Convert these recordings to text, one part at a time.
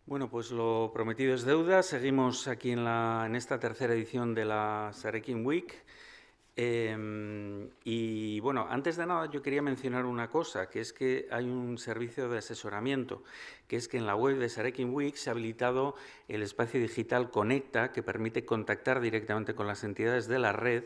Bueno, pues lo prometido es deuda. Seguimos aquí en esta tercera edición de la Sarekin Week. Y bueno, antes de nada yo quería mencionar una cosa, que es que hay un servicio de asesoramiento, que es que en la web de Sarekin Week se ha habilitado el espacio digital Conecta, que permite contactar directamente con las entidades de la red,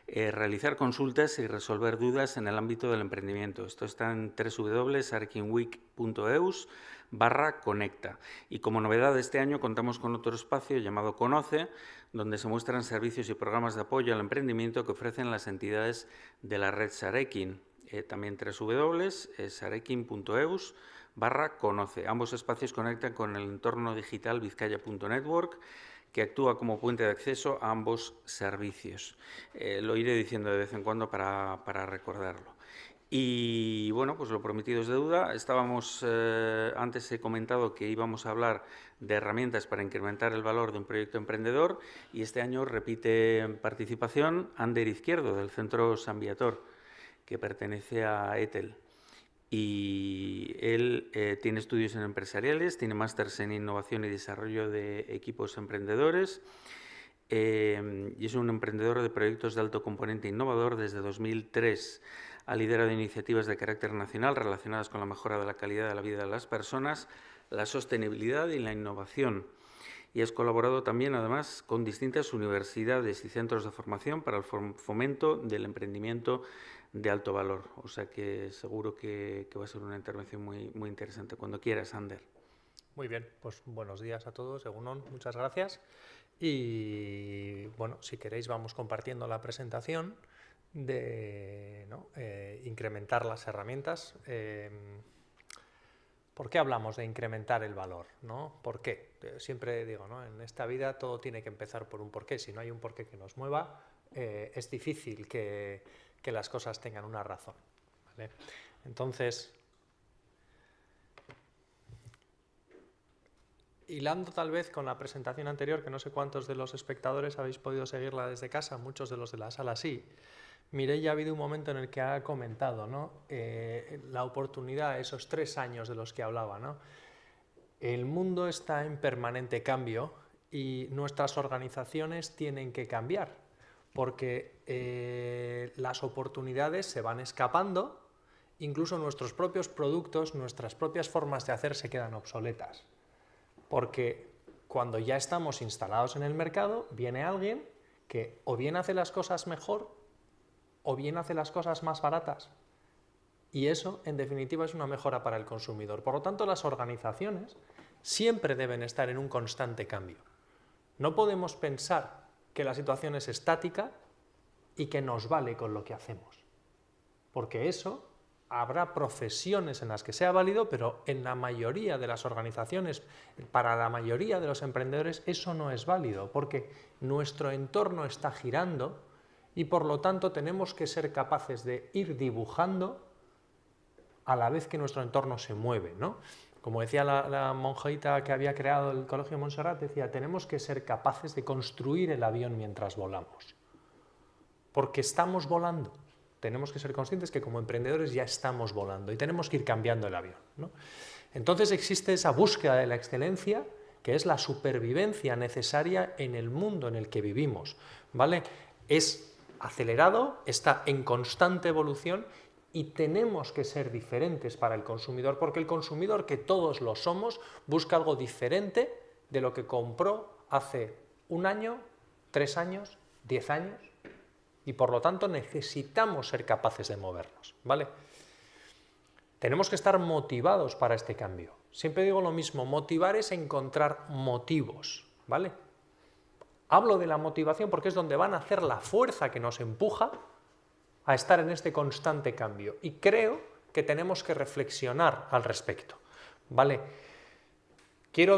realizar consultas y resolver dudas en el ámbito del emprendimiento. Esto está en www.sarekinweek.eus/conecta. Y como novedad de este año contamos con otro espacio llamado Conoce, donde se muestran servicios y programas de apoyo al emprendimiento que ofrecen las entidades de la red Sarekin. También www.sarekin.eus/conoce. Ambos espacios conectan con el entorno digital vizcaya.network, que actúa como puente de acceso a ambos servicios. Lo iré diciendo de vez en cuando para recordarlo. Y bueno, pues lo prometido es deuda. Antes he comentado que íbamos a hablar de herramientas para incrementar el valor de un proyecto emprendedor y este año repite en participación Ander Izquierdo, del Centro San Viator, que pertenece a ETEL. Y él tiene estudios en empresariales, tiene másters en innovación y desarrollo de equipos emprendedores y es un emprendedor de proyectos de alto componente innovador desde 2003. Ha liderado iniciativas de carácter nacional relacionadas con la mejora de la calidad de la vida de las personas, la sostenibilidad y la innovación. Y has colaborado también, además, con distintas universidades y centros de formación para el fomento del emprendimiento de alto valor. O sea que seguro que va a ser una intervención muy interesante. Cuando quieras, Ander. Muy bien, pues buenos días a todos, Egunon, muchas gracias. Y bueno, si queréis vamos compartiendo la presentación de incrementar las herramientas. ¿Por qué hablamos de incrementar el valor? ¿No? ¿Por qué? Siempre digo, ¿no? En esta vida todo tiene que empezar por un porqué. Si no hay un porqué que nos mueva, es difícil que las cosas tengan una razón, ¿vale? Entonces, hilando tal vez con la presentación anterior, que no sé cuántos de los espectadores habéis podido seguirla desde casa, muchos de los de la sala sí, Mireia ha habido un momento en el que ha comentado, ¿no? La oportunidad, esos 3 años de los que hablaba, ¿no? El mundo está en permanente cambio y nuestras organizaciones tienen que cambiar porque las oportunidades se van escapando, incluso nuestros propios productos, nuestras propias formas de hacer se quedan obsoletas. Porque cuando ya estamos instalados en el mercado, viene alguien que o bien hace las cosas mejor o bien hace las cosas más baratas. Y eso, en definitiva, es una mejora para el consumidor. Por lo tanto, las organizaciones siempre deben estar en un constante cambio. No podemos pensar que la situación es estática y que nos vale con lo que hacemos. Porque eso habrá profesiones en las que sea válido, pero en la mayoría de las organizaciones, para la mayoría de los emprendedores, eso no es válido, porque nuestro entorno está girando y por lo tanto tenemos que ser capaces de ir dibujando a la vez que nuestro entorno se mueve, ¿no? Como decía la monjita que había creado el Colegio de Montserrat, decía, tenemos que ser capaces de construir el avión mientras volamos, porque estamos volando. Tenemos que ser conscientes que como emprendedores ya estamos volando y tenemos que ir cambiando el avión, ¿no? Entonces existe esa búsqueda de la excelencia, que es la supervivencia necesaria en el mundo en el que vivimos, ¿vale? Es acelerado, está en constante evolución y tenemos que ser diferentes para el consumidor, porque el consumidor, que todos lo somos, busca algo diferente de lo que compró hace 1 año, 3 años, 10 años, y por lo tanto necesitamos ser capaces de movernos, ¿vale? Tenemos que estar motivados para este cambio. Siempre digo lo mismo, motivar es encontrar motivos, ¿vale? Hablo de la motivación porque es donde van a hacer la fuerza que nos empuja a estar en este constante cambio. Y creo que tenemos que reflexionar al respecto, ¿vale? Quiero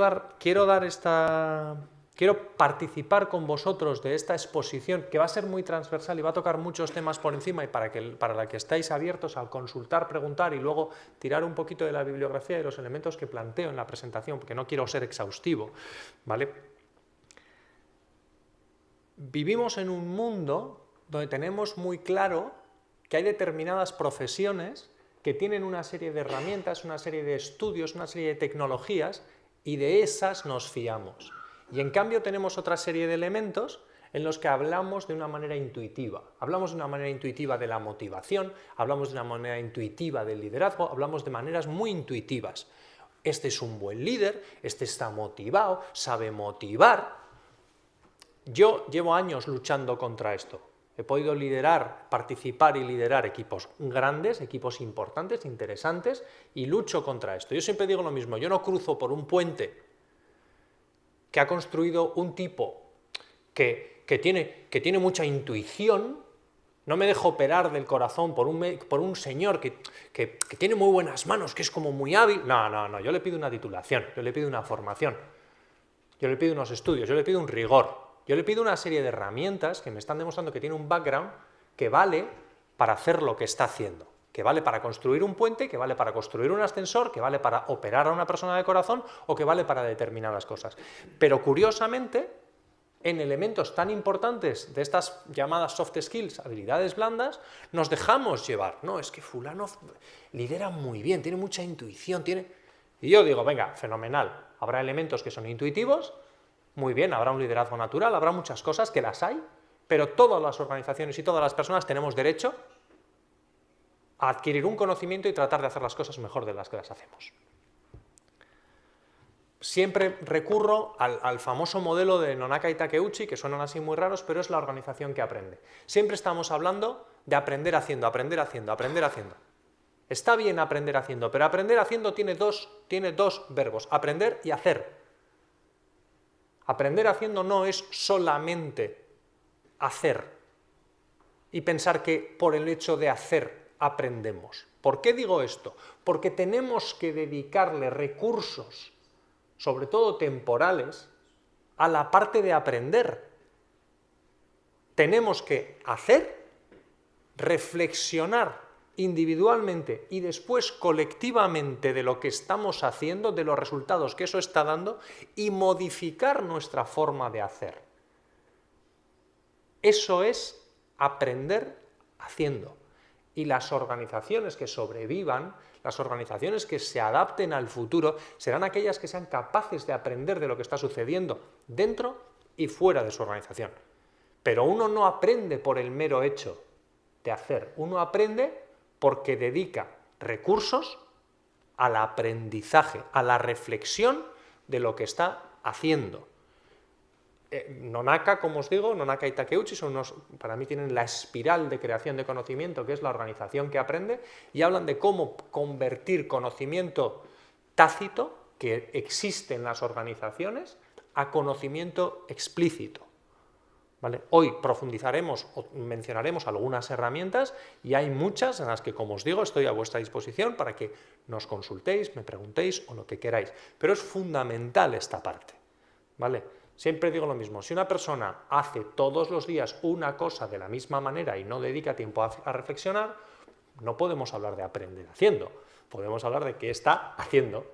participar con vosotros de esta exposición que va a ser muy transversal y va a tocar muchos temas por encima y para la que estáis abiertos al consultar, preguntar y luego tirar un poquito de la bibliografía y los elementos que planteo en la presentación, porque no quiero ser exhaustivo, ¿vale? Vivimos en un mundo donde tenemos muy claro que hay determinadas profesiones que tienen una serie de herramientas, una serie de estudios, una serie de tecnologías y de esas nos fiamos. Y en cambio tenemos otra serie de elementos en los que hablamos de una manera intuitiva. Hablamos de una manera intuitiva de la motivación, hablamos de una manera intuitiva del liderazgo, hablamos de maneras muy intuitivas. Este es un buen líder, este está motivado, sabe motivar. Yo llevo años luchando contra esto. He podido participar y liderar equipos grandes, equipos importantes, interesantes, y lucho contra esto. Yo siempre digo lo mismo, yo no cruzo por un puente que ha construido un tipo que tiene mucha intuición, no me dejo operar del corazón por un señor que tiene muy buenas manos, que es como muy hábil. No, yo le pido una titulación, yo le pido una formación, yo le pido unos estudios, yo le pido un rigor, yo le pido una serie de herramientas que me están demostrando que tiene un background que vale para hacer lo que está haciendo, que vale para construir un puente, que vale para construir un ascensor, que vale para operar a una persona de corazón o que vale para determinadas cosas. Pero curiosamente, en elementos tan importantes de estas llamadas soft skills, habilidades blandas, nos dejamos llevar. No, es que fulano lidera muy bien, tiene mucha intuición, Y yo digo, venga, fenomenal, habrá elementos que son intuitivos, muy bien, habrá un liderazgo natural, habrá muchas cosas que las hay, pero todas las organizaciones y todas las personas tenemos derecho a adquirir un conocimiento y tratar de hacer las cosas mejor de las que las hacemos. Siempre recurro al famoso modelo de Nonaka y Takeuchi, que suenan así muy raros, pero es la organización que aprende. Siempre estamos hablando de aprender haciendo, aprender haciendo, aprender haciendo. Está bien aprender haciendo, pero aprender haciendo tiene dos verbos, aprender y hacer. Aprender haciendo no es solamente hacer y pensar que por el hecho de hacer aprendemos. ¿Por qué digo esto? Porque tenemos que dedicarle recursos, sobre todo temporales, a la parte de aprender. Tenemos que hacer, reflexionar individualmente y después colectivamente de lo que estamos haciendo, de los resultados que eso está dando, y modificar nuestra forma de hacer. Eso es aprender haciendo. Y las organizaciones que sobrevivan, las organizaciones que se adapten al futuro, serán aquellas que sean capaces de aprender de lo que está sucediendo dentro y fuera de su organización. Pero uno no aprende por el mero hecho de hacer, uno aprende porque dedica recursos al aprendizaje, a la reflexión de lo que está haciendo. Nonaka, como os digo, Nonaka y Takeuchi para mí tienen la espiral de creación de conocimiento, que es la organización que aprende, y hablan de cómo convertir conocimiento tácito, que existe en las organizaciones, a conocimiento explícito. ¿Vale? Hoy profundizaremos o mencionaremos algunas herramientas y hay muchas en las que, como os digo, estoy a vuestra disposición para que nos consultéis, me preguntéis o lo que queráis. Pero es fundamental esta parte, ¿vale? Siempre digo lo mismo, si una persona hace todos los días una cosa de la misma manera y no dedica tiempo a reflexionar, no podemos hablar de aprender haciendo, podemos hablar de qué está haciendo.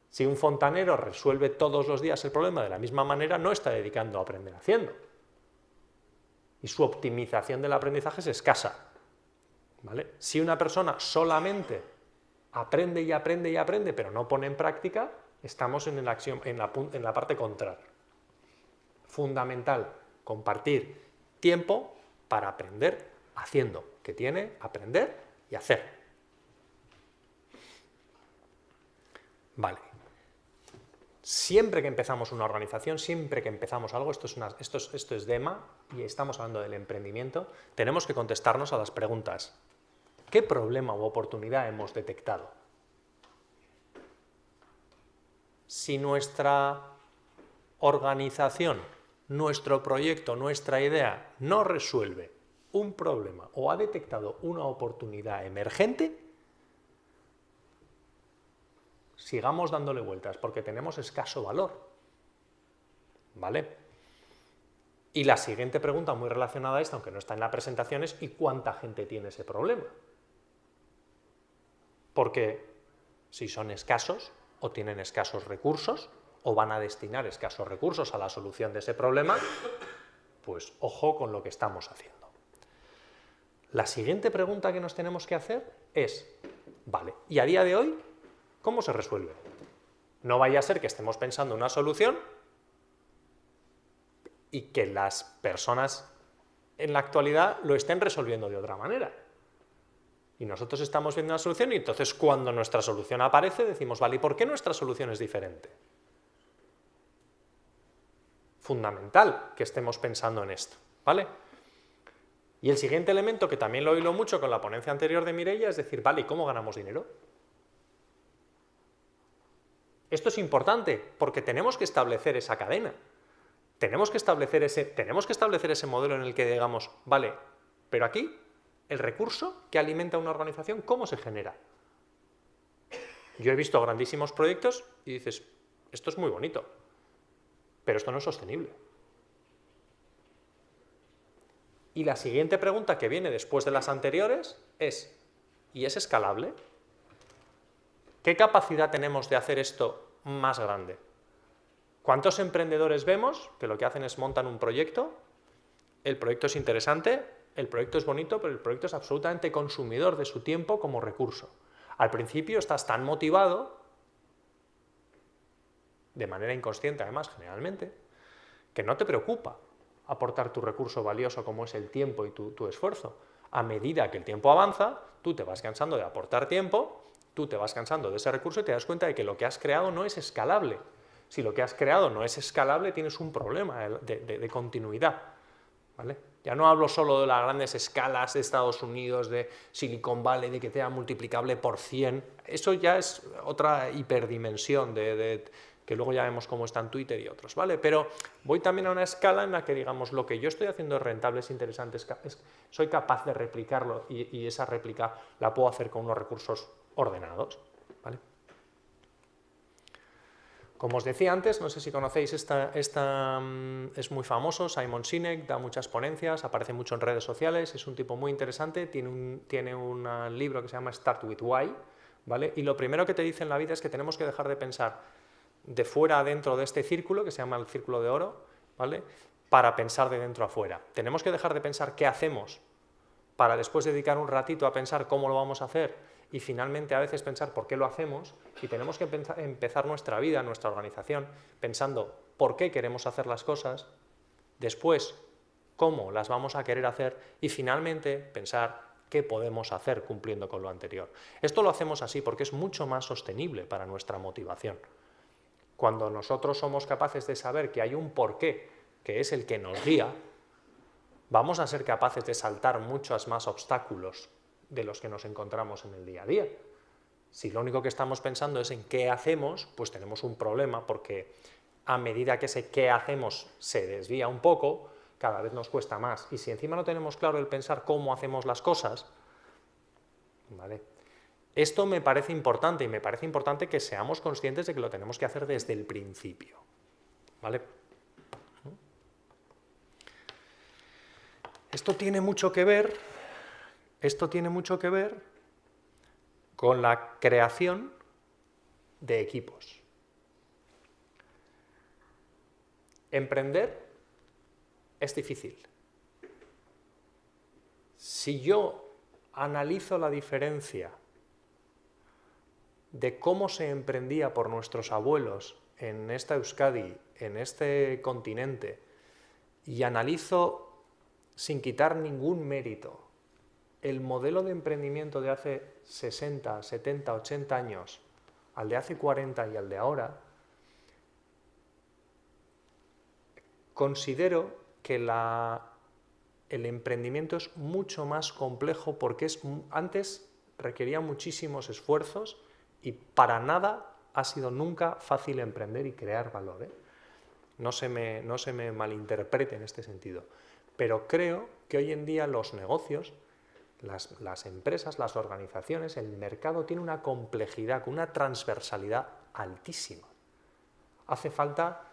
Si un fontanero resuelve todos los días el problema de la misma manera, no está dedicando a aprender haciendo. Y su optimización del aprendizaje es escasa, ¿vale? Si una persona solamente aprende y aprende y aprende, pero no pone en práctica, estamos en la parte contraria. Fundamental compartir tiempo para aprender haciendo, que tiene aprender y hacer. Vale. Siempre que empezamos una organización, siempre que empezamos algo, esto es DEMA y estamos hablando del emprendimiento, tenemos que contestarnos a las preguntas: ¿qué problema u oportunidad hemos detectado? Si nuestra organización, nuestro proyecto, nuestra idea no resuelve un problema o ha detectado una oportunidad emergente, sigamos dándole vueltas porque tenemos escaso valor, ¿vale? Y la siguiente pregunta muy relacionada a esta, aunque no está en la presentación, es ¿y cuánta gente tiene ese problema? Porque si son escasos o tienen escasos recursos o van a destinar escasos recursos a la solución de ese problema, pues ojo con lo que estamos haciendo. La siguiente pregunta que nos tenemos que hacer es, vale, ¿y a día de hoy cómo se resuelve? No vaya a ser que estemos pensando una solución y que las personas en la actualidad lo estén resolviendo de otra manera. Y nosotros estamos viendo una solución y entonces cuando nuestra solución aparece decimos, vale, ¿y por qué nuestra solución es diferente? Fundamental que estemos pensando en esto, ¿vale? Y el siguiente elemento, que también lo hilo mucho con la ponencia anterior de Mireia, es decir, vale, ¿y cómo ganamos dinero? Esto es importante porque tenemos que establecer esa cadena. Tenemos que establecer ese modelo en el que digamos, vale, pero aquí el recurso que alimenta una organización, ¿cómo se genera? Yo he visto grandísimos proyectos y dices, esto es muy bonito, pero esto no es sostenible. Y la siguiente pregunta que viene después de las anteriores es, ¿y es escalable? ¿Qué capacidad tenemos de hacer esto más grande? ¿Cuántos emprendedores vemos que lo que hacen es montan un proyecto? El proyecto es interesante, el proyecto es bonito, pero el proyecto es absolutamente consumidor de su tiempo como recurso. Al principio estás tan motivado, de manera inconsciente además generalmente, que no te preocupa aportar tu recurso valioso como es el tiempo y tu esfuerzo. A medida que el tiempo avanza, tú te vas cansando de aportar tiempo, tú te vas cansando de ese recurso y te das cuenta de que lo que has creado no es escalable. Si lo que has creado no es escalable, tienes un problema de continuidad, ¿vale? Ya no hablo solo de las grandes escalas de Estados Unidos, de Silicon Valley, de que sea multiplicable por 100. Eso ya es otra hiperdimensión que luego ya vemos cómo está en Twitter y otros, ¿vale? Pero voy también a una escala en la que, digamos, lo que yo estoy haciendo es rentable, es interesante, soy capaz de replicarlo y esa réplica la puedo hacer con unos recursos ordenados, ¿vale? Como os decía antes, no sé si conocéis, esta es muy famoso, Simon Sinek, da muchas ponencias, aparece mucho en redes sociales, es un tipo muy interesante, tiene un libro que se llama Start with Why, ¿vale? Y lo primero que te dice en la vida es que tenemos que dejar de pensar de fuera a dentro de este círculo, que se llama el círculo de oro, ¿vale? Para pensar de dentro a fuera. Tenemos que dejar de pensar qué hacemos para después dedicar un ratito a pensar cómo lo vamos a hacer y finalmente a veces pensar por qué lo hacemos, y tenemos que empezar nuestra vida, nuestra organización, pensando por qué queremos hacer las cosas, después cómo las vamos a querer hacer y finalmente pensar qué podemos hacer cumpliendo con lo anterior. Esto lo hacemos así porque es mucho más sostenible para nuestra motivación. Cuando nosotros somos capaces de saber que hay un porqué, que es el que nos guía, vamos a ser capaces de saltar muchos más obstáculos de los que nos encontramos en el día a día. Si lo único que estamos pensando es en qué hacemos, pues tenemos un problema porque a medida que ese qué hacemos se desvía un poco, cada vez nos cuesta más. Y si encima no tenemos claro el pensar cómo hacemos las cosas, ¿vale? Esto me parece importante y me parece importante que seamos conscientes de que lo tenemos que hacer desde el principio, ¿vale? Esto tiene mucho que ver con la creación de equipos. Emprender es difícil. Si yo analizo la diferencia de cómo se emprendía por nuestros abuelos en esta Euskadi, en este continente, y analizo sin quitar ningún mérito el modelo de emprendimiento de hace 60, 70, 80 años, al de hace 40 y al de ahora, considero que el emprendimiento es mucho más complejo porque antes requería muchísimos esfuerzos y para nada ha sido nunca fácil emprender y crear valor, ¿eh? No se me malinterprete en este sentido. Pero creo que hoy en día los negocios, las empresas, las organizaciones, el mercado tiene una complejidad, una transversalidad altísima. Hace falta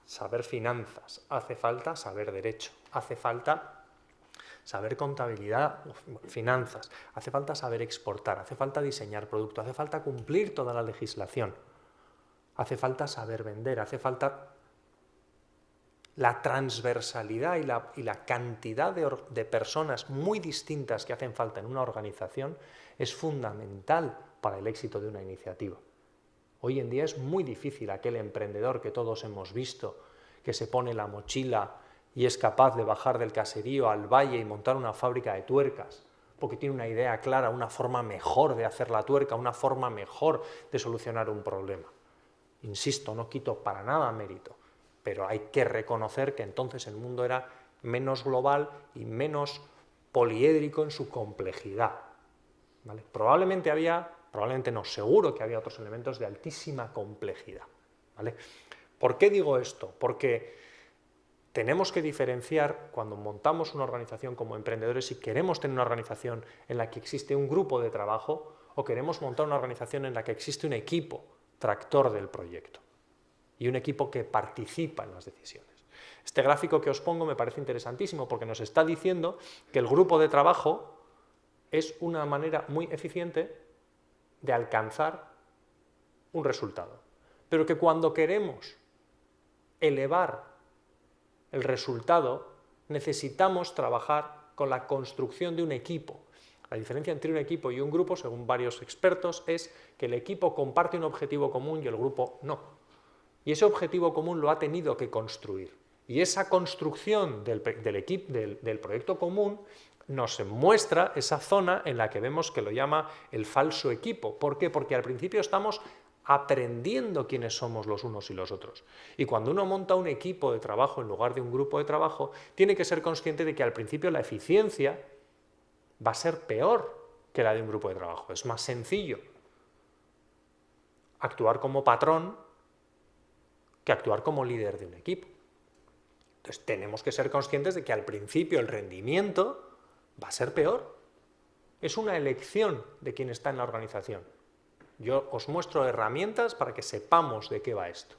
saber finanzas, hace falta saber derecho, hace falta saber contabilidad, finanzas, hace falta saber exportar, hace falta diseñar producto, hace falta cumplir toda la legislación, hace falta saber vender, hace falta la transversalidad y la cantidad de personas muy distintas que hacen falta en una organización es fundamental para el éxito de una iniciativa. Hoy en día es muy difícil aquel emprendedor que todos hemos visto, que se pone la mochila y es capaz de bajar del caserío al valle y montar una fábrica de tuercas, porque tiene una idea clara, una forma mejor de hacer la tuerca, una forma mejor de solucionar un problema. Insisto, no quito para nada mérito, pero hay que reconocer que entonces el mundo era menos global y menos poliédrico en su complejidad. ¿Vale? Probablemente no, seguro que había otros elementos de altísima complejidad. ¿Vale? ¿Por qué digo esto? Porque tenemos que diferenciar cuando montamos una organización como emprendedores, si queremos tener una organización en la que existe un grupo de trabajo o queremos montar una organización en la que existe un equipo tractor del proyecto y un equipo que participa en las decisiones. Este gráfico que os pongo me parece interesantísimo porque nos está diciendo que el grupo de trabajo es una manera muy eficiente de alcanzar un resultado, pero que cuando queremos elevar el resultado necesitamos trabajar con la construcción de un equipo. La diferencia entre un equipo y un grupo, según varios expertos, es que el equipo comparte un objetivo común y el grupo no. Y ese objetivo común lo ha tenido que construir. Y esa construcción del proyecto común nos muestra esa zona en la que vemos que lo llama el falso equipo. ¿Por qué? Porque al principio estamos aprendiendo quiénes somos los unos y los otros. Y cuando uno monta un equipo de trabajo en lugar de un grupo de trabajo, tiene que ser consciente de que al principio la eficiencia va a ser peor que la de un grupo de trabajo. Es más sencillo actuar como patrón que actuar como líder de un equipo. Entonces tenemos que ser conscientes de que al principio el rendimiento va a ser peor. Es una elección de quien está en la organización. Yo os muestro herramientas para que sepamos de qué va esto.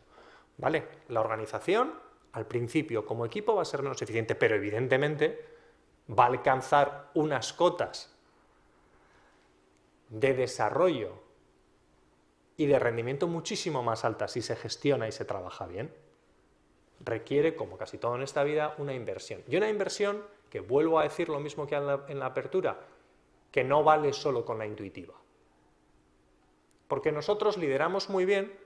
¿Vale? La organización, al principio, como equipo, va a ser menos eficiente, pero evidentemente va a alcanzar unas cotas de desarrollo y de rendimiento muchísimo más altas si se gestiona y se trabaja bien. Requiere, como casi todo en esta vida, una inversión. Y una inversión que, vuelvo a decir lo mismo que en la apertura, que no vale solo con la intuitiva. Porque nosotros lideramos muy bien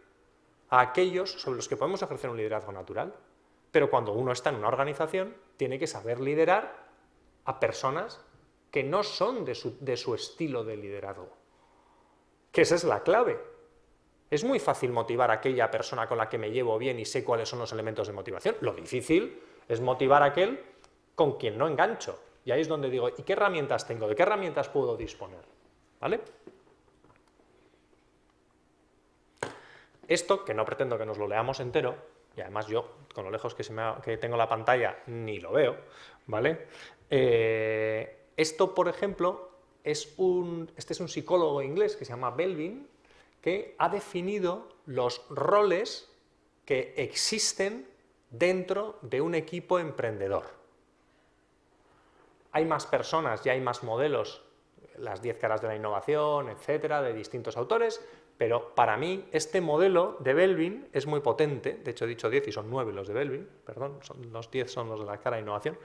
a aquellos sobre los que podemos ejercer un liderazgo natural, pero cuando uno está en una organización tiene que saber liderar a personas que no son de su estilo de liderazgo. Que esa es la clave. Es muy fácil motivar a aquella persona con la que me llevo bien y sé cuáles son los elementos de motivación. Lo difícil es motivar a aquel con quien no engancho. Y ahí es donde digo, ¿y qué herramientas tengo? ¿De qué herramientas puedo disponer? ¿Vale? Esto, que no pretendo que nos lo leamos entero, y además yo, con lo lejos que tengo la pantalla, ni lo veo, ¿vale? Esto, por ejemplo, este es un psicólogo inglés que se llama Belbin, que ha definido los roles que existen dentro de un equipo emprendedor. Hay más personas y hay más modelos, las 10 caras de la innovación, etcétera, de distintos autores, pero para mí este modelo de Belbin es muy potente. De hecho he dicho 10 y son 9 los de Belbin, perdón, los 10 son los de la cara de innovación,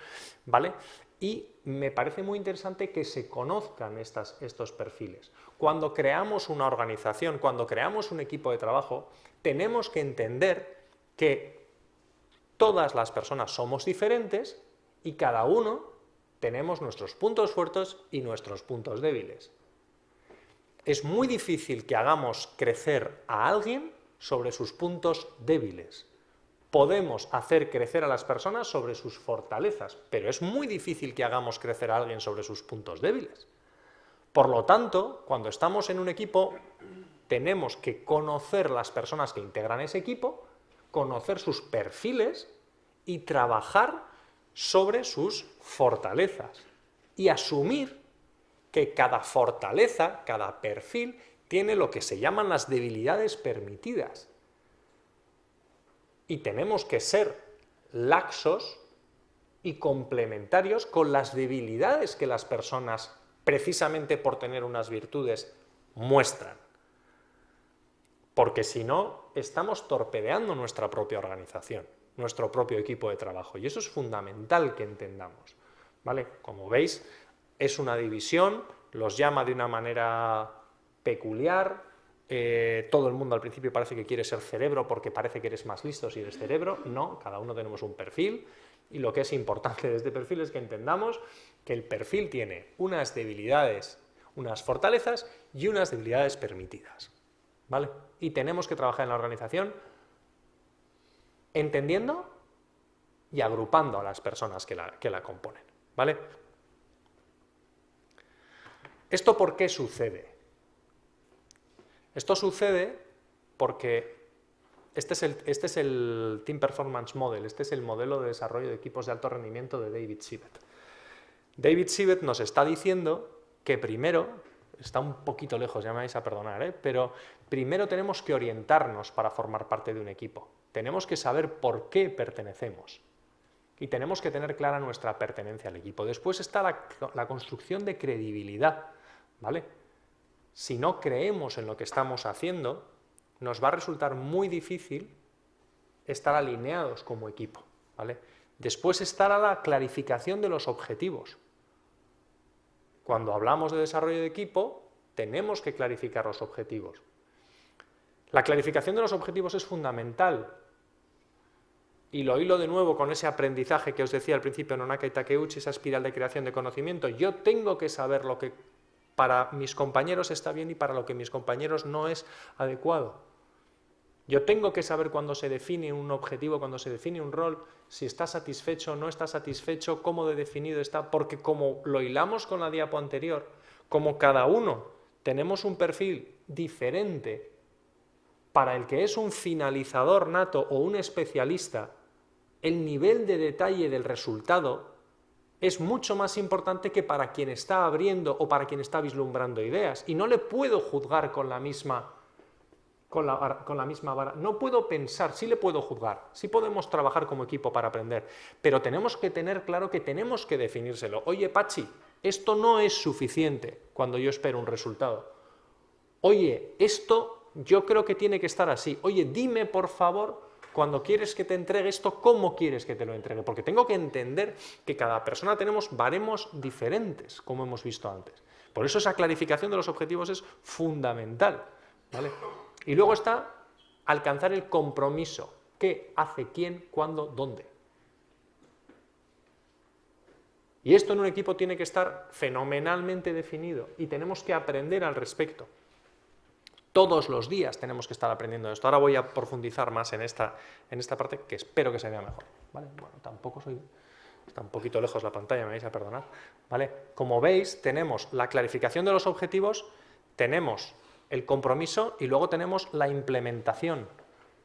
¿vale? Y me parece muy interesante que se conozcan estos perfiles. Cuando creamos una organización, cuando creamos un equipo de trabajo, tenemos que entender que todas las personas somos diferentes y cada uno tenemos nuestros puntos fuertes y nuestros puntos débiles. Es muy difícil que hagamos crecer a alguien sobre sus puntos débiles. Podemos hacer crecer a las personas sobre sus fortalezas, pero es muy difícil que hagamos crecer a alguien sobre sus puntos débiles. Por lo tanto, cuando estamos en un equipo, tenemos que conocer las personas que integran ese equipo, conocer sus perfiles y trabajar sobre sus fortalezas y asumir que cada fortaleza, cada perfil, tiene lo que se llaman las debilidades permitidas. Y tenemos que ser laxos y complementarios con las debilidades que las personas, precisamente por tener unas virtudes, muestran. Porque si no, estamos torpedeando nuestra propia organización, nuestro propio equipo de trabajo. Y eso es fundamental que entendamos, ¿vale? Como veis, es una división, los llama de una manera peculiar, todo el mundo al principio parece que quiere ser cerebro porque parece que eres más listo si eres cerebro. No, cada uno tenemos un perfil y lo que es importante de este perfil es que entendamos que el perfil tiene unas debilidades, unas fortalezas y unas debilidades permitidas, ¿vale? Y tenemos que trabajar en la organización entendiendo y agrupando a las personas que la componen, ¿vale? ¿Esto por qué sucede? Esto sucede porque este es el Team Performance Model, este es el modelo de desarrollo de equipos de alto rendimiento de David Sivett. David Sivett nos está diciendo que primero, está un poquito lejos, ya me vais a perdonar, pero primero tenemos que orientarnos para formar parte de un equipo. Tenemos que saber por qué pertenecemos y tenemos que tener clara nuestra pertenencia al equipo. Después está la construcción de credibilidad, ¿vale? Si no creemos en lo que estamos haciendo, nos va a resultar muy difícil estar alineados como equipo, ¿vale? Después estará la clarificación de los objetivos. Cuando hablamos de desarrollo de equipo, tenemos que clarificar los objetivos. La clarificación de los objetivos es fundamental. Y lo hilo de nuevo con ese aprendizaje que os decía al principio, Nonaka y Takeuchi, esa espiral de creación de conocimiento. Yo tengo que saber lo que para mis compañeros está bien y para lo que mis compañeros no es adecuado. Yo tengo que saber cuándo se define un objetivo, cuándo se define un rol, si está satisfecho o no está satisfecho, cómo de definido está, porque como lo hilamos con la diapo anterior, como cada uno tenemos un perfil diferente para el que es un finalizador nato o un especialista, el nivel de detalle del resultado es mucho más importante que para quien está abriendo o para quien está vislumbrando ideas. Y no le puedo juzgar con la misma vara. No puedo pensar, sí le puedo juzgar, sí podemos trabajar como equipo para aprender, pero tenemos que tener claro que tenemos que definírselo. Oye, Pachi, esto no es suficiente cuando yo espero un resultado. Oye, esto yo creo que tiene que estar así. Oye, dime por favor, cuando quieres que te entregue esto, ¿cómo quieres que te lo entregue? Porque tengo que entender que cada persona tenemos baremos diferentes, como hemos visto antes. Por eso esa clarificación de los objetivos es fundamental, ¿vale? Y luego está alcanzar el compromiso. ¿Qué hace quién, cuándo, dónde? Y esto en un equipo tiene que estar fenomenalmente definido y tenemos que aprender al respecto. Todos los días tenemos que estar aprendiendo esto. Ahora voy a profundizar más en esta parte que espero que se vea mejor, ¿vale? Bueno, tampoco soy... Está un poquito lejos la pantalla, me vais a perdonar, ¿vale? Como veis, tenemos la clarificación de los objetivos, tenemos el compromiso y luego tenemos la implementación,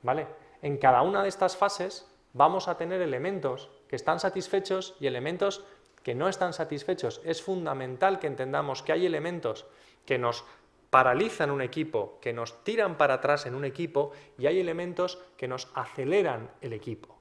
¿vale? En cada una de estas fases vamos a tener elementos que están satisfechos y elementos que no están satisfechos. Es fundamental que entendamos que hay elementos que nos paralizan un equipo, que nos tiran para atrás en un equipo y hay elementos que nos aceleran el equipo.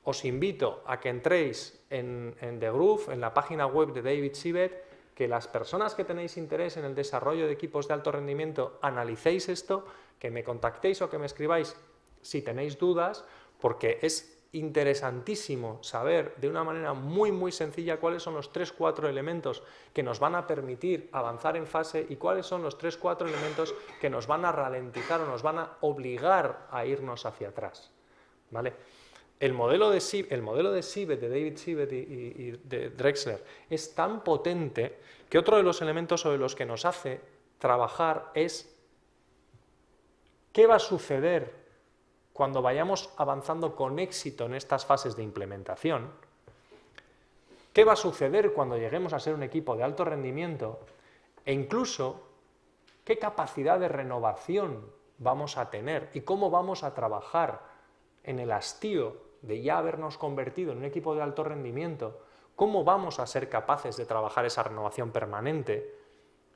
Os invito a que entréis en The Groove, en la página web de David Sivett, que las personas que tenéis interés en el desarrollo de equipos de alto rendimiento analicéis esto, que me contactéis o que me escribáis si tenéis dudas, porque es interesantísimo saber de una manera muy muy sencilla cuáles son los 3-4 elementos que nos van a permitir avanzar en fase y cuáles son los 3-4 elementos que nos van a ralentizar o nos van a obligar a irnos hacia atrás, ¿vale? El modelo de Sivett, de David Sivett y de Drexler, es tan potente que otro de los elementos sobre los que nos hace trabajar es qué va a suceder cuando vayamos avanzando con éxito en estas fases de implementación, qué va a suceder cuando lleguemos a ser un equipo de alto rendimiento e incluso qué capacidad de renovación vamos a tener y cómo vamos a trabajar en el hastío de ya habernos convertido en un equipo de alto rendimiento, cómo vamos a ser capaces de trabajar esa renovación permanente,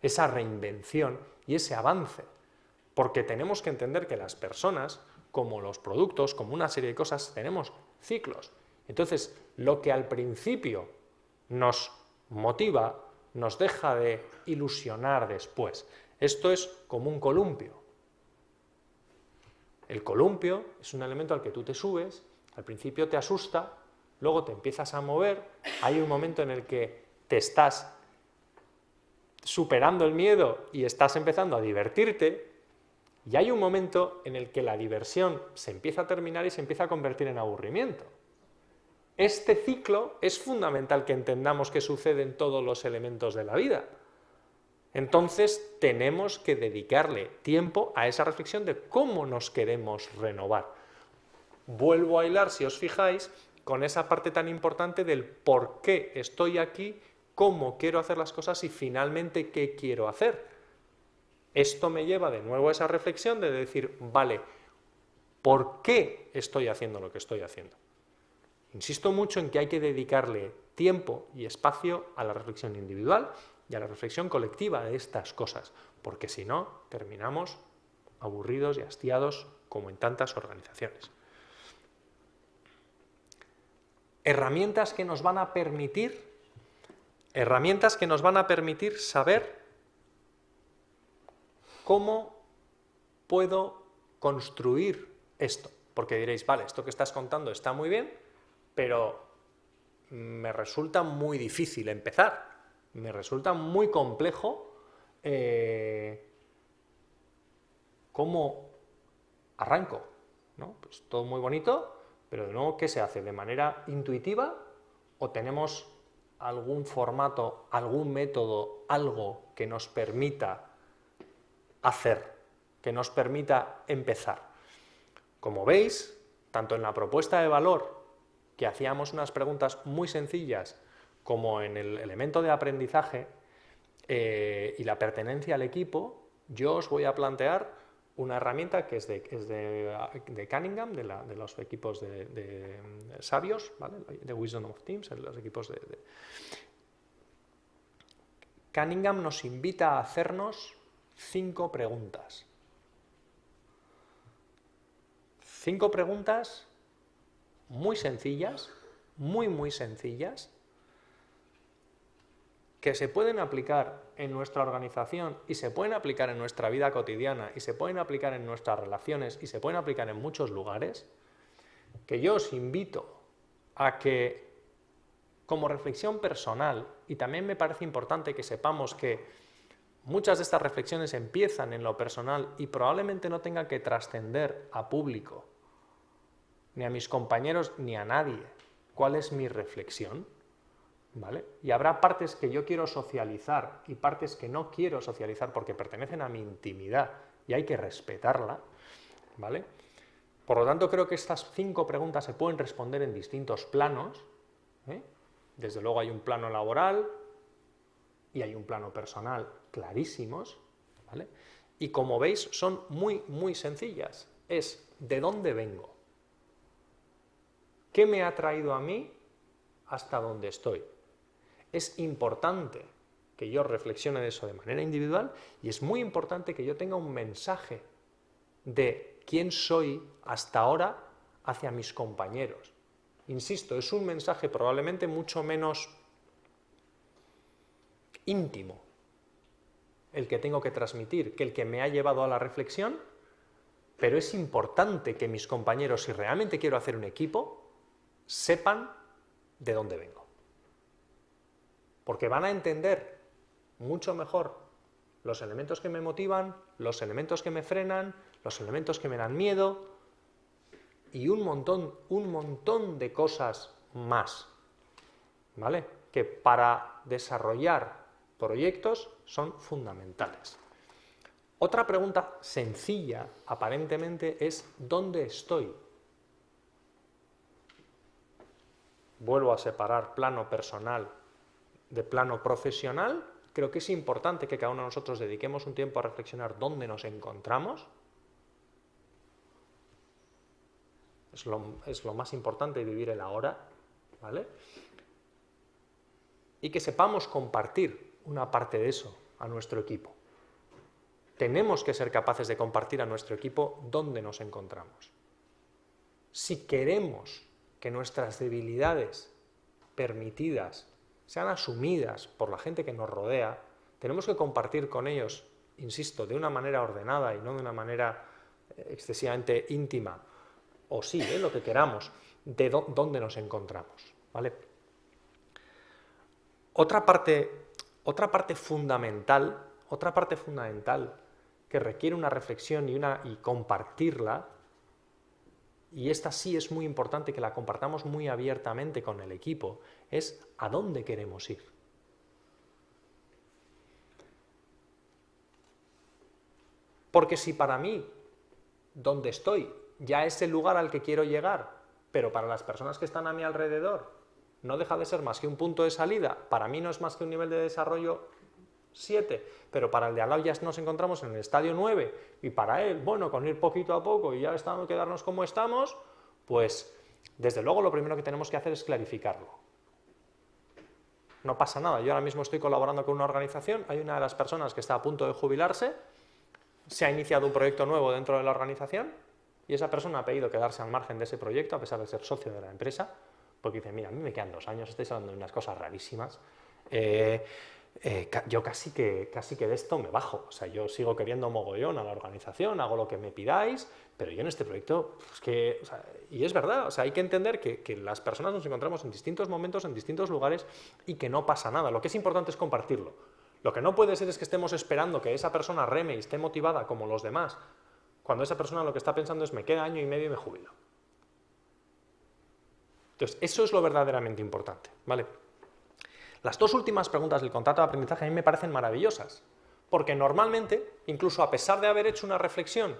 esa reinvención y ese avance. Porque tenemos que entender que las personas, como los productos, como una serie de cosas, tenemos ciclos. Entonces, lo que al principio nos motiva, nos deja de ilusionar después. Esto es como un columpio. El columpio es un elemento al que tú te subes, al principio te asusta, luego te empiezas a mover, hay un momento en el que te estás superando el miedo y estás empezando a divertirte, y hay un momento en el que la diversión se empieza a terminar y se empieza a convertir en aburrimiento. Este ciclo es fundamental que entendamos que sucede en todos los elementos de la vida. Entonces tenemos que dedicarle tiempo a esa reflexión de cómo nos queremos renovar. Vuelvo a hilar, si os fijáis, con esa parte tan importante del por qué estoy aquí, cómo quiero hacer las cosas y finalmente qué quiero hacer. Esto me lleva de nuevo a esa reflexión de decir, vale, ¿por qué estoy haciendo lo que estoy haciendo? Insisto mucho en que hay que dedicarle tiempo y espacio a la reflexión individual y a la reflexión colectiva de estas cosas, porque si no, terminamos aburridos y hastiados como en tantas organizaciones. Herramientas que nos van a permitir saber cómo puedo construir esto. Porque diréis, vale, esto que estás contando está muy bien, pero me resulta muy difícil empezar. Me resulta muy complejo cómo arranco, ¿no? Pues todo muy bonito, pero de nuevo, ¿qué se hace? ¿De manera intuitiva o tenemos algún formato, algún método, algo que nos permita hacer, que nos permita empezar? Como veis, tanto en la propuesta de valor, que hacíamos unas preguntas muy sencillas, como en el elemento de aprendizaje y la pertenencia al equipo, yo os voy a plantear una herramienta que es de Cunningham, de los equipos de sabios, ¿vale? De Wisdom of Teams, los equipos Cunningham nos invita a hacernos 5 preguntas. 5 preguntas muy sencillas, muy sencillas, que se pueden aplicar en nuestra organización y se pueden aplicar en nuestra vida cotidiana y se pueden aplicar en nuestras relaciones y se pueden aplicar en muchos lugares, que yo os invito a que, como reflexión personal, y también me parece importante que sepamos que muchas de estas reflexiones empiezan en lo personal y probablemente no tengan que trascender a público, ni a mis compañeros, ni a nadie. ¿Cuál es mi reflexión? ¿Vale? Y habrá partes que yo quiero socializar y partes que no quiero socializar porque pertenecen a mi intimidad y hay que respetarla, ¿vale? Por lo tanto, creo que estas 5 preguntas se pueden responder en distintos planos, ¿eh? Desde luego hay un plano laboral y hay un plano personal clarísimos, ¿vale? Y como veis, son muy sencillas. Es ¿de dónde vengo? ¿Qué me ha traído a mí hasta donde estoy? Es importante que yo reflexione de eso de manera individual y es muy importante que yo tenga un mensaje de quién soy hasta ahora hacia mis compañeros. Insisto, es un mensaje probablemente mucho menos íntimo el que tengo que transmitir que el que me ha llevado a la reflexión, pero es importante que mis compañeros, si realmente quiero hacer un equipo, sepan de dónde vengo. Porque van a entender mucho mejor los elementos que me motivan, los elementos que me frenan, los elementos que me dan miedo y un montón de cosas más, ¿vale? Que para desarrollar proyectos son fundamentales. Otra pregunta sencilla, aparentemente, es ¿dónde estoy? Vuelvo a separar plano personal de plano profesional. Creo que es importante que cada uno de nosotros dediquemos un tiempo a reflexionar dónde nos encontramos. Es lo más importante de vivir el ahora, ¿vale? Y que sepamos compartir una parte de eso a nuestro equipo. Tenemos que ser capaces de compartir a nuestro equipo dónde nos encontramos. Si queremos que nuestras debilidades permitidas sean asumidas por la gente que nos rodea, tenemos que compartir con ellos, insisto, de una manera ordenada y no de una manera excesivamente íntima, o sí, lo que queramos, de dónde nos encontramos, ¿vale? Otra otra parte fundamental que requiere una reflexión y compartirla, y esta sí es muy importante que la compartamos muy abiertamente con el equipo, es ¿a dónde queremos ir? Porque si para mí, donde estoy, ya es el lugar al que quiero llegar, pero para las personas que están a mi alrededor no deja de ser más que un punto de salida, para mí no es más que un nivel de desarrollo 7, pero para el de al lado ya nos encontramos en el estadio 9, y para él, bueno, con ir poquito a poco y ya estamos, quedarnos como estamos, pues desde luego lo primero que tenemos que hacer es clarificarlo. No pasa nada, yo ahora mismo estoy colaborando con una organización, hay una de las personas que está a punto de jubilarse, se ha iniciado un proyecto nuevo dentro de la organización y esa persona ha pedido quedarse al margen de ese proyecto a pesar de ser socio de la empresa, porque dice, mira, a mí me quedan 2 años, estáis hablando de unas cosas rarísimas, yo casi que de esto me bajo, o sea, yo sigo queriendo mogollón a la organización, hago lo que me pidáis, pero yo en este proyecto, es que, o sea, y es verdad, o sea, hay que entender que las personas nos encontramos en distintos momentos, en distintos lugares y que no pasa nada, lo que es importante es compartirlo. Lo que no puede ser es que estemos esperando que esa persona reme y esté motivada como los demás, cuando esa persona lo que está pensando es me queda 1 año y medio y me jubilo. Entonces, eso es lo verdaderamente importante, ¿vale? Las 2 últimas preguntas del contrato de aprendizaje a mí me parecen maravillosas, porque normalmente, incluso a pesar de haber hecho una reflexión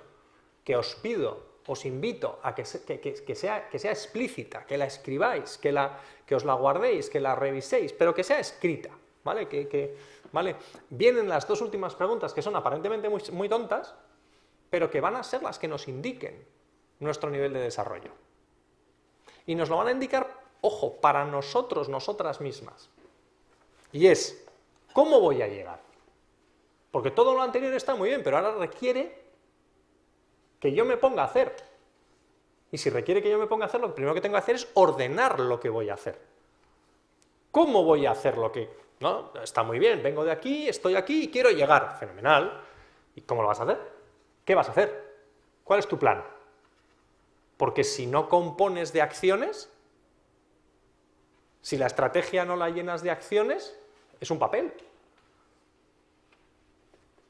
que os invito a que sea explícita, que la escribáis, que os la guardéis, que la reviséis, pero que sea escrita, ¿vale? ¿Vale? Vienen las 2 últimas preguntas que son aparentemente muy tontas, pero que van a ser las que nos indiquen nuestro nivel de desarrollo. Y nos lo van a indicar, ojo, para nosotros, nosotras mismas. Y es, ¿cómo voy a llegar? Porque todo lo anterior está muy bien, pero ahora requiere que yo me ponga a hacer. Y si requiere que yo me ponga a hacer, lo primero que tengo que hacer es ordenar lo que voy a hacer. ¿Cómo voy a hacer lo que...? ¿No? Está muy bien, vengo de aquí, estoy aquí y quiero llegar. Fenomenal. ¿Y cómo lo vas a hacer? ¿Qué vas a hacer? ¿Cuál es tu plan? Porque si no compones de acciones, si la estrategia no la llenas de acciones, es un papel.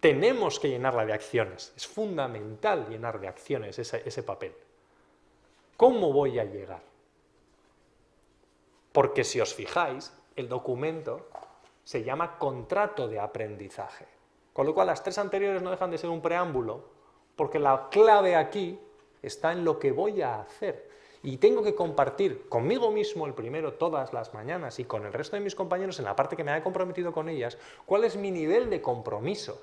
Tenemos que llenarla de acciones. Es fundamental llenar de acciones ese papel. ¿Cómo voy a llegar? Porque si os fijáis, el documento se llama contrato de aprendizaje. Con lo cual las 3 anteriores no dejan de ser un preámbulo, porque la clave aquí está en lo que voy a hacer. Y tengo que compartir conmigo mismo el primero todas las mañanas y con el resto de mis compañeros en la parte que me he comprometido con ellas, cuál es mi nivel de compromiso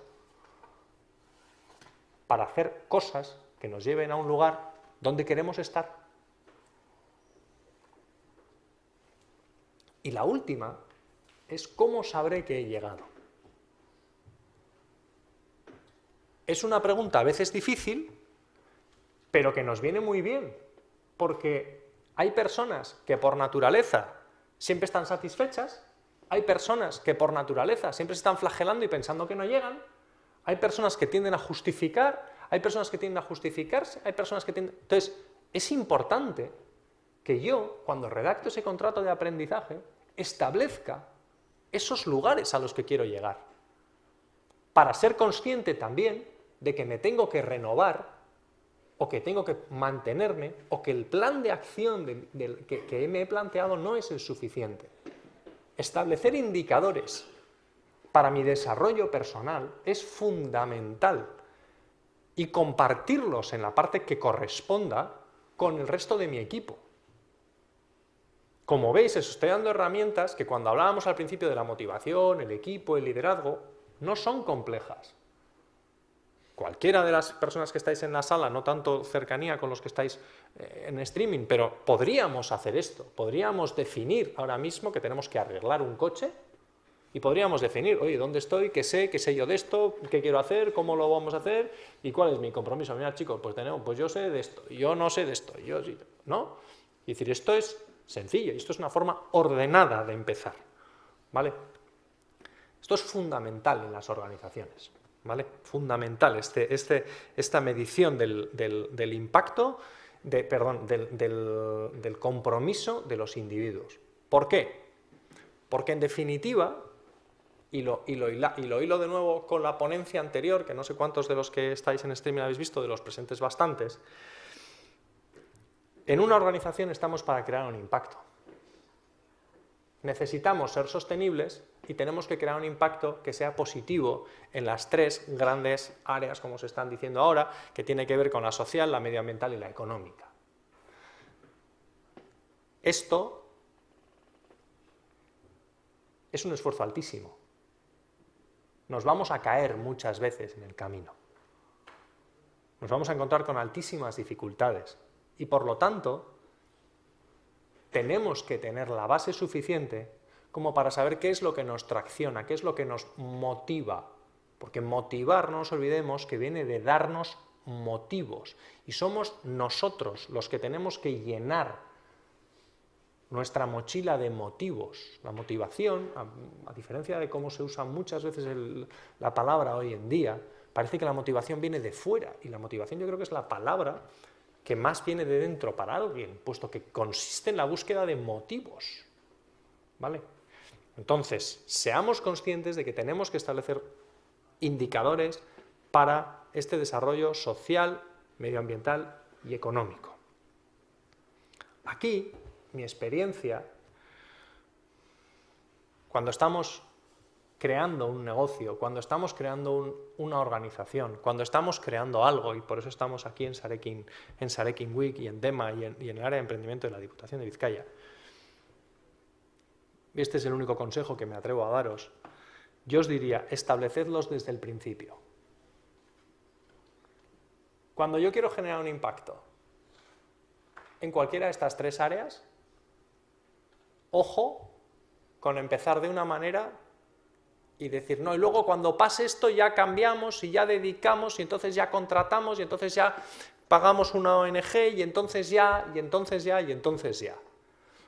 para hacer cosas que nos lleven a un lugar donde queremos estar. Y la última es cómo sabré que he llegado. Es una pregunta a veces difícil, pero que nos viene muy bien, porque hay personas que por naturaleza siempre están satisfechas, hay personas que por naturaleza siempre se están flagelando y pensando que no llegan, hay personas que tienden a justificar, hay personas que tienden a justificarse, hay personas que tienden... Entonces, es importante que yo, cuando redacto ese contrato de aprendizaje, establezca esos lugares a los que quiero llegar, para ser consciente también de que me tengo que renovar, o que tengo que mantenerme, o que el plan de acción que me he planteado no es el suficiente. Establecer indicadores para mi desarrollo personal es fundamental y compartirlos en la parte que corresponda con el resto de mi equipo. Como veis, os estoy dando herramientas que cuando hablábamos al principio de la motivación, el equipo, el liderazgo, no son complejas. Cualquiera de las personas que estáis en la sala, no tanto cercanía con los que estáis en streaming, pero podríamos hacer esto, podríamos definir ahora mismo que tenemos que arreglar un coche y podríamos definir, oye, ¿dónde estoy? ¿Qué sé yo de esto? ¿Qué quiero hacer? ¿Cómo lo vamos a hacer? ¿Y cuál es mi compromiso? Mira, chicos, pues yo sé de esto, yo no sé de esto, yo sí, ¿no? Y decir, esto es sencillo, y esto es una forma ordenada de empezar, ¿vale? Esto es fundamental en las organizaciones, ¿vale? Fundamental esta medición del impacto, del compromiso de los individuos. ¿Por qué? Porque en definitiva, y lo hilo de nuevo con la ponencia anterior, que no sé cuántos de los que estáis en streaming habéis visto, de los presentes bastantes. En una organización estamos para crear un impacto. Necesitamos ser sostenibles y tenemos que crear un impacto que sea positivo en las tres grandes áreas, como se están diciendo ahora, que tiene que ver con la social, la medioambiental y la económica. Esto es un esfuerzo altísimo. Nos vamos a caer muchas veces en el camino. Nos vamos a encontrar con altísimas dificultades y, por lo tanto, tenemos que tener la base suficiente como para saber qué es lo que nos tracciona, qué es lo que nos motiva. Porque motivar, no nos olvidemos, que viene de darnos motivos. Y somos nosotros los que tenemos que llenar nuestra mochila de motivos. La motivación, a diferencia de cómo se usa muchas veces la palabra hoy en día, parece que la motivación viene de fuera. Y la motivación yo creo que es la palabra que más viene de dentro para alguien, puesto que consiste en la búsqueda de motivos. ¿Vale? Entonces, seamos conscientes de que tenemos que establecer indicadores para este desarrollo social, medioambiental y económico. Aquí, mi experiencia, cuando estamos creando un negocio, cuando estamos creando una organización, cuando estamos creando algo, y por eso estamos aquí en Sarekin Week y en DEMA y en el área de emprendimiento de la Diputación de Vizcaya. Y este es el único consejo que me atrevo a daros. Yo os diría, establecedlos desde el principio. Cuando yo quiero generar un impacto en cualquiera de estas tres áreas, ojo con empezar de una manera y decir, no, y luego cuando pase esto ya cambiamos y ya dedicamos y entonces ya contratamos y entonces ya pagamos una ONG y entonces ya, y entonces ya, y entonces ya.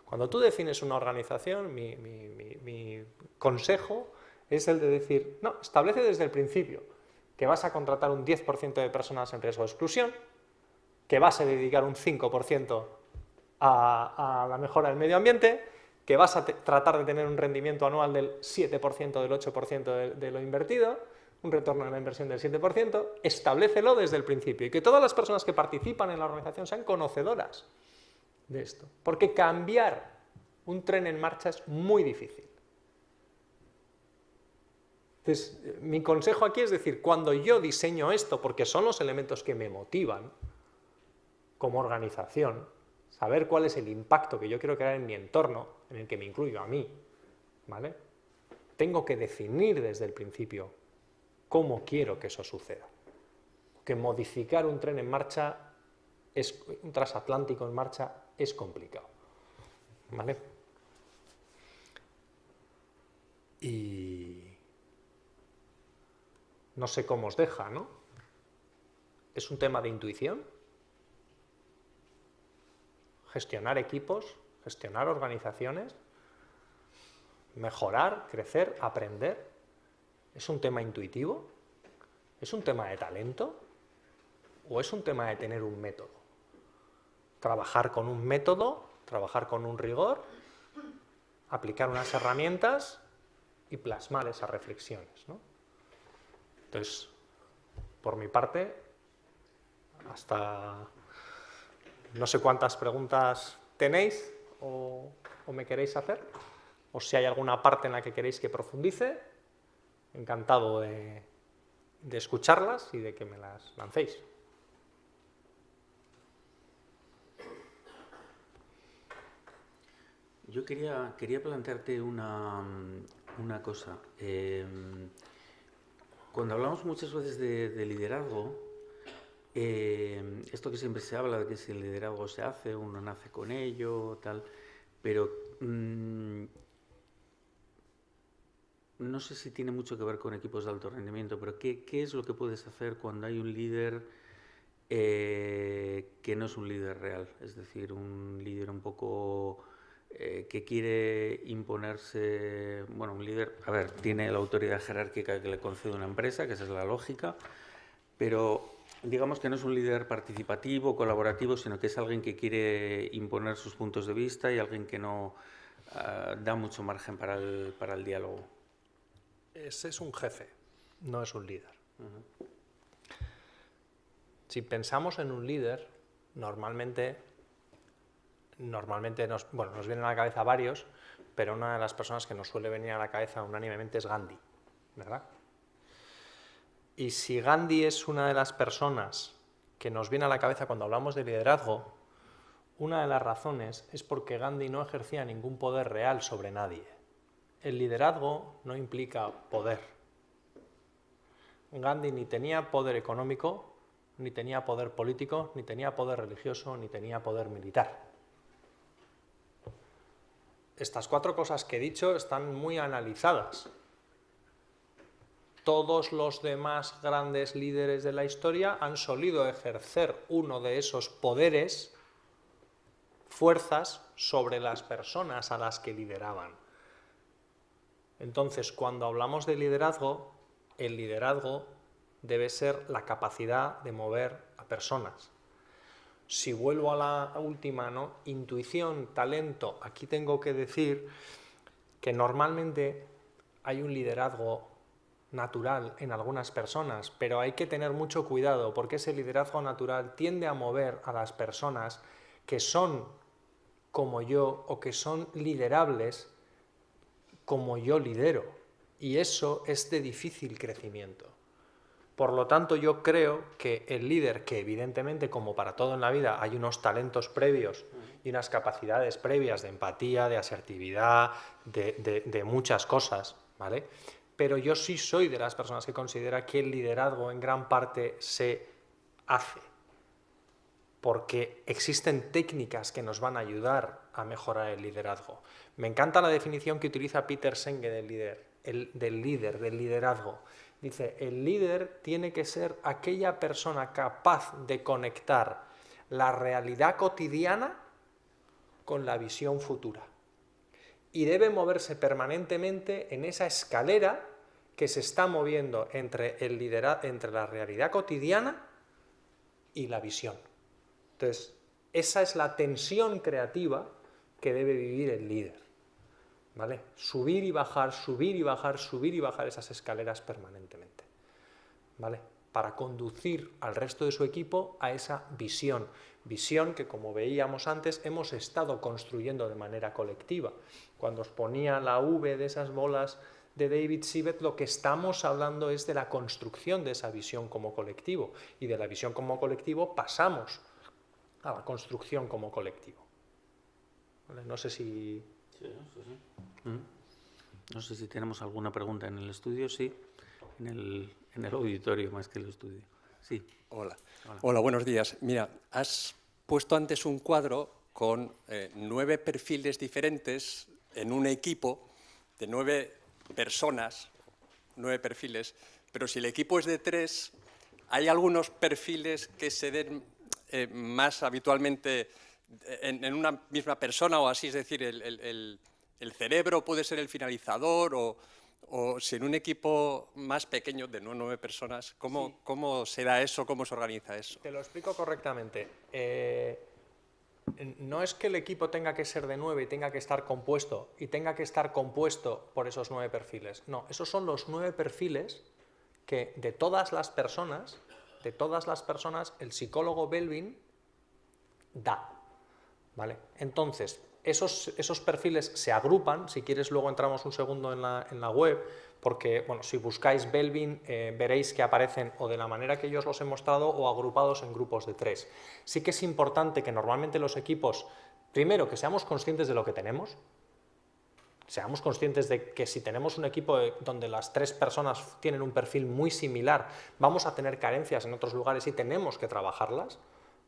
Cuando tú defines una organización, mi consejo es el de decir, no, establece desde el principio que vas a contratar un 10% de personas en riesgo de exclusión, que vas a dedicar un 5% a la mejora del medio ambiente, que vas a tratar de tener un rendimiento anual del 7%, del 8% de lo invertido, un retorno de la inversión del 7%, establécelo desde el principio y que todas las personas que participan en la organización sean conocedoras de esto. Porque cambiar un tren en marcha es muy difícil. Entonces, mi consejo aquí es decir, cuando yo diseño esto, porque son los elementos que me motivan como organización, saber cuál es el impacto que yo quiero crear en mi entorno, en el que me incluyo a mí, ¿vale? Tengo que definir desde el principio cómo quiero que eso suceda. Que modificar un tren en marcha, un transatlántico en marcha, es complicado, ¿vale? Y no sé cómo os deja, ¿no? Es un tema de intuición. Gestionar equipos, gestionar organizaciones, mejorar, crecer, aprender. ¿Es un tema intuitivo? ¿Es un tema de talento? ¿O es un tema de tener un método? Trabajar con un método, trabajar con un rigor, aplicar unas herramientas y plasmar esas reflexiones, ¿no? Entonces, por mi parte, hasta no sé cuántas preguntas tenéis o me queréis hacer, o si hay alguna parte en la que queréis que profundice, encantado de escucharlas y de que me las lancéis. Yo quería plantearte una cosa. Cuando hablamos muchas veces de liderazgo, esto que siempre se habla de que si el liderazgo se hace, uno nace con ello, tal, pero no sé si tiene mucho que ver con equipos de alto rendimiento, pero ¿qué es lo que puedes hacer cuando hay un líder que no es un líder real? Es decir, un líder un poco que quiere imponerse, bueno, un líder, a ver, tiene la autoridad jerárquica que le concede una empresa, que esa es la lógica, pero digamos que no es un líder participativo, colaborativo, sino que es alguien que quiere imponer sus puntos de vista y alguien que no da mucho margen para el diálogo. Ese es un jefe, no es un líder. Si pensamos en un líder, normalmente nos vienen a la cabeza varios, pero una de las personas que nos suele venir a la cabeza unánimemente es Gandhi, ¿verdad? Y si Gandhi es una de las personas que nos viene a la cabeza cuando hablamos de liderazgo, una de las razones es porque Gandhi no ejercía ningún poder real sobre nadie. El liderazgo no implica poder. Gandhi ni tenía poder económico, ni tenía poder político, ni tenía poder religioso, ni tenía poder militar. Estas 4 cosas que he dicho están muy analizadas. Todos los demás grandes líderes de la historia han solido ejercer uno de esos poderes, fuerzas, sobre las personas a las que lideraban. Entonces, cuando hablamos de liderazgo, el liderazgo debe ser la capacidad de mover a personas. Si vuelvo a la última, ¿no? Intuición, talento, aquí tengo que decir que normalmente hay un liderazgo natural en algunas personas, pero hay que tener mucho cuidado porque ese liderazgo natural tiende a mover a las personas que son como yo o que son liderables como yo lidero, y eso es de difícil crecimiento. Por lo tanto, yo creo que el líder, que evidentemente, como para todo en la vida, hay unos talentos previos y unas capacidades previas de empatía, de asertividad, de muchas cosas, ¿vale? Pero yo sí soy de las personas que considera que el liderazgo en gran parte se hace, porque existen técnicas que nos van a ayudar a mejorar el liderazgo. Me encanta la definición que utiliza Peter Senge del liderazgo. Dice, el líder tiene que ser aquella persona capaz de conectar la realidad cotidiana con la visión futura. Y debe moverse permanentemente en esa escalera que se está moviendo entre la realidad cotidiana y la visión. Entonces, esa es la tensión creativa que debe vivir el líder, ¿vale? Subir y bajar, subir y bajar, subir y bajar esas escaleras permanentemente, ¿vale? Para conducir al resto de su equipo a esa visión. Visión que, como veíamos antes, hemos estado construyendo de manera colectiva. Cuando os ponía la V de esas bolas de David Sibet, lo que estamos hablando es de la construcción de esa visión como colectivo. Y de la visión como colectivo pasamos a la construcción como colectivo. ¿Vale? No sé si... Sí. No sé si tenemos alguna pregunta en el estudio, sí. En el auditorio más que en el estudio. Sí. Hola, buenos días. Mira, has puesto antes un cuadro con 9 perfiles diferentes en un equipo de 9 personas, 9 perfiles, pero si el equipo es de 3, hay algunos perfiles que se den más habitualmente en una misma persona o así, es decir, el cerebro puede ser el finalizador o si en un equipo más pequeño de 9 personas, ¿cómo se da eso, cómo se organiza eso? Te lo explico correctamente. No es que el equipo tenga que ser de 9 y tenga que estar compuesto por esos 9 perfiles. No, esos son los 9 perfiles que de todas las personas, el psicólogo Belbin da, ¿vale? Entonces, esos perfiles se agrupan. Si quieres luego entramos un segundo en la web, porque bueno, si buscáis Belbin veréis que aparecen o de la manera que yo os los he mostrado o agrupados en grupos de 3. Sí que es importante que normalmente los equipos, primero, que seamos conscientes de lo que tenemos, seamos conscientes de que si tenemos un equipo donde las 3 personas tienen un perfil muy similar, vamos a tener carencias en otros lugares y tenemos que trabajarlas,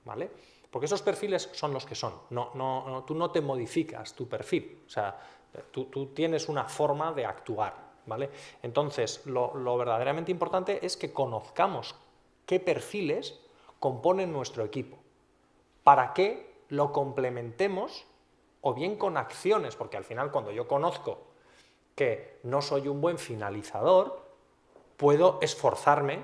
¿vale? Porque esos perfiles son los que son. Tú no te modificas tu perfil, o sea, tú tienes una forma de actuar, ¿vale? Entonces, lo verdaderamente importante es que conozcamos qué perfiles componen nuestro equipo, para que lo complementemos o bien con acciones, porque al final cuando yo conozco que no soy un buen finalizador, puedo esforzarme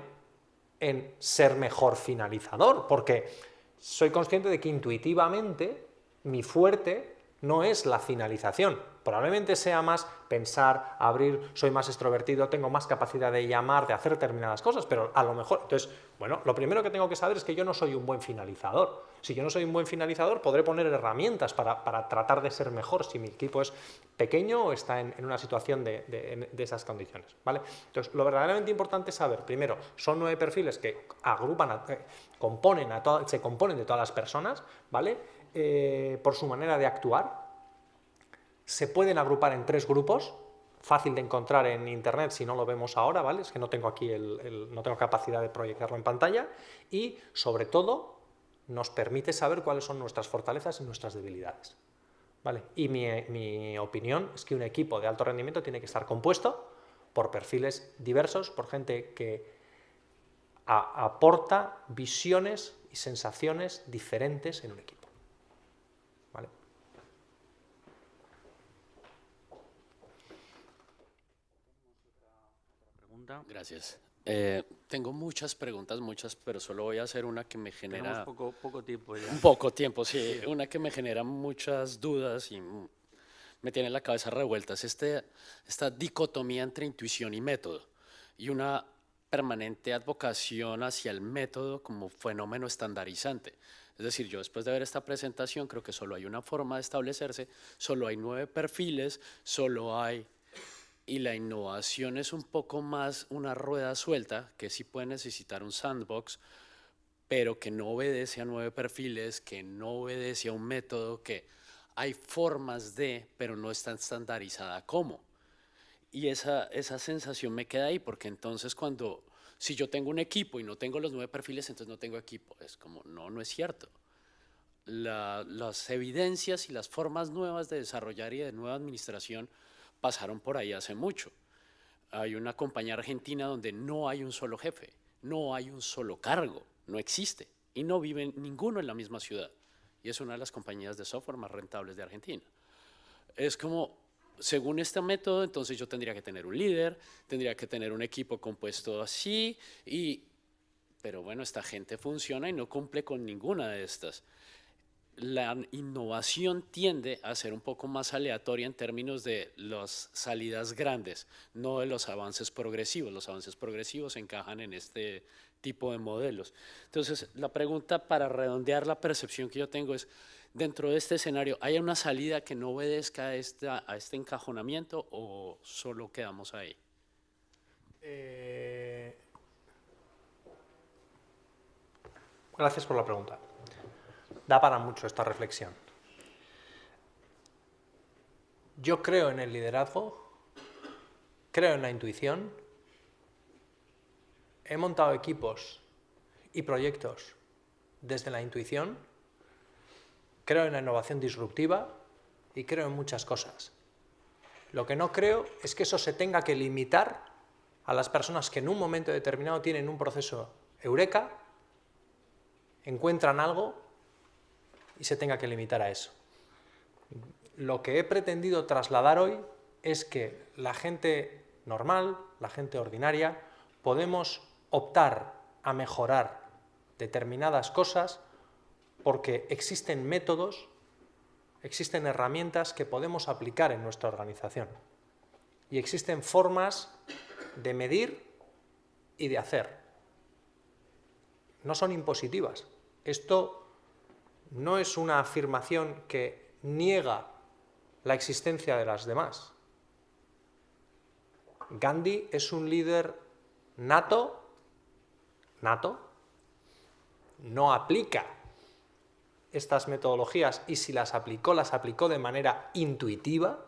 en ser mejor finalizador, porque soy consciente de que intuitivamente mi fuerte no es la finalización. Probablemente sea más pensar, abrir, soy más extrovertido, tengo más capacidad de llamar, de hacer determinadas cosas, pero a lo mejor, entonces, bueno, lo primero que tengo que saber es que yo no soy un buen finalizador. Si yo no soy un buen finalizador, podré poner herramientas para tratar de ser mejor si mi equipo es pequeño o está en una situación de esas condiciones, ¿vale? Entonces, lo verdaderamente importante es saber, primero, son 9 perfiles que agrupan, se componen de todas las personas, ¿vale? Por su manera de actuar. Se pueden agrupar en 3 grupos, fácil de encontrar en internet si no lo vemos ahora, ¿vale? Es que no tengo aquí no tengo capacidad de proyectarlo en pantalla, y sobre todo nos permite saber cuáles son nuestras fortalezas y nuestras debilidades, ¿vale? Y mi opinión es que un equipo de alto rendimiento tiene que estar compuesto por perfiles diversos, por gente que aporta visiones y sensaciones diferentes en un equipo, ¿vale? Gracias. Tengo muchas preguntas, pero solo voy a hacer una que me genera... Tenemos poco tiempo ya. Un poco tiempo, sí. Una que me genera muchas dudas y me tiene la cabeza revuelta. Es esta dicotomía entre intuición y método, y una permanente advocación hacia el método como fenómeno estandarizante. Es decir, yo después de ver esta presentación creo que solo hay una forma de establecerse, solo hay 9 perfiles, solo hay... Y la innovación es un poco más una rueda suelta, que sí puede necesitar un sandbox, pero que no obedece a 9 perfiles, que no obedece a un método, que hay formas de, pero no está estandarizada cómo. Y esa sensación me queda ahí, porque entonces si yo tengo un equipo y no tengo los 9 perfiles, entonces no tengo equipo. Es como, no es cierto. Las evidencias y las formas nuevas de desarrollar y de nueva administración pasaron por ahí hace mucho. Hay una compañía argentina donde no hay un solo jefe, no hay un solo cargo, no existe, y no vive ninguno en la misma ciudad. Y es una de las compañías de software más rentables de Argentina. Es como, según este método, entonces yo tendría que tener un líder, tendría que tener un equipo compuesto así, pero bueno, esta gente funciona y no cumple con ninguna de estas. La innovación tiende a ser un poco más aleatoria en términos de las salidas grandes, no de los avances progresivos. Los avances progresivos encajan en este tipo de modelos. Entonces, la pregunta para redondear la percepción que yo tengo es, dentro de este escenario, ¿hay una salida que no obedezca a este encajonamiento o solo quedamos ahí? Gracias por la pregunta. Da para mucho esta reflexión. Yo creo en el liderazgo, creo en la intuición, he montado equipos y proyectos desde la intuición, creo en la innovación disruptiva y creo en muchas cosas. Lo que no creo es que eso se tenga que limitar a las personas que en un momento determinado tienen un proceso eureka, encuentran algo y se tenga que limitar a eso. Lo que he pretendido trasladar hoy es que la gente normal, la gente ordinaria, podemos optar a mejorar determinadas cosas porque existen métodos, existen herramientas que podemos aplicar en nuestra organización y existen formas de medir y de hacer. No son impositivas. Esto no es una afirmación que niega la existencia de las demás. Gandhi es un líder nato, no aplica estas metodologías y si las aplicó de manera intuitiva,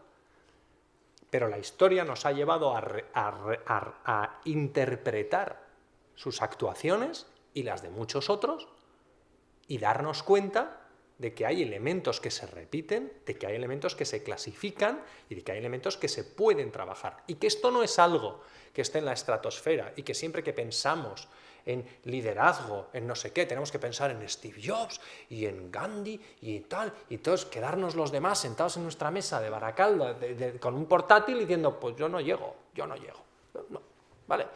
pero la historia nos ha llevado a interpretar sus actuaciones y las de muchos otros y darnos cuenta de que hay elementos que se repiten, de que hay elementos que se clasifican y de que hay elementos que se pueden trabajar. Y que esto no es algo que esté en la estratosfera y que siempre que pensamos en liderazgo, en no sé qué, tenemos que pensar en Steve Jobs y en Gandhi y tal, y todos quedarnos los demás sentados en nuestra mesa de Baracaldo con un portátil diciendo, pues yo no llego. No, ¿vale?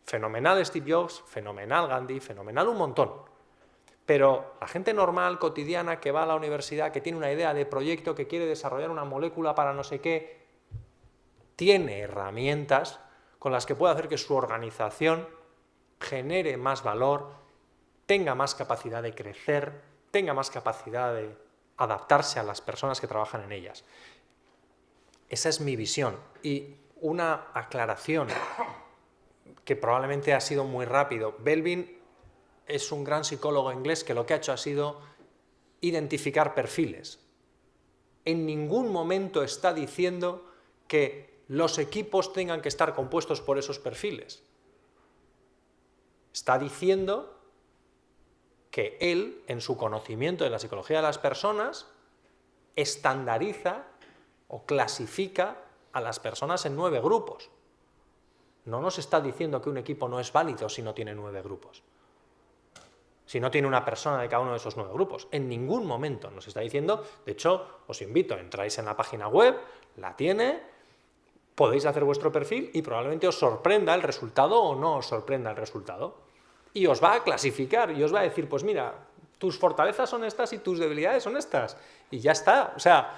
Fenomenal Steve Jobs, fenomenal Gandhi, fenomenal un montón. Pero la gente normal, cotidiana, que va a la universidad, que tiene una idea de proyecto, que quiere desarrollar una molécula para no sé qué, tiene herramientas con las que puede hacer que su organización genere más valor, tenga más capacidad de crecer, tenga más capacidad de adaptarse a las personas que trabajan en ellas. Esa es mi visión. Y una aclaración que probablemente ha sido muy rápido. Belbin es un gran psicólogo inglés que lo que ha hecho ha sido identificar perfiles. En ningún momento está diciendo que los equipos tengan que estar compuestos por esos perfiles. Está diciendo que él, en su conocimiento de la psicología de las personas, estandariza o clasifica a las personas en 9 grupos. No nos está diciendo que un equipo no es válido si no tiene 9 grupos. Si no tiene una persona de cada uno de esos 9 grupos. En ningún momento nos está diciendo, de hecho, os invito, entráis en la página web, la tiene, podéis hacer vuestro perfil y probablemente os sorprenda el resultado o no os sorprenda el resultado. Y os va a clasificar y os va a decir, pues mira, tus fortalezas son estas y tus debilidades son estas. Y ya está. O sea,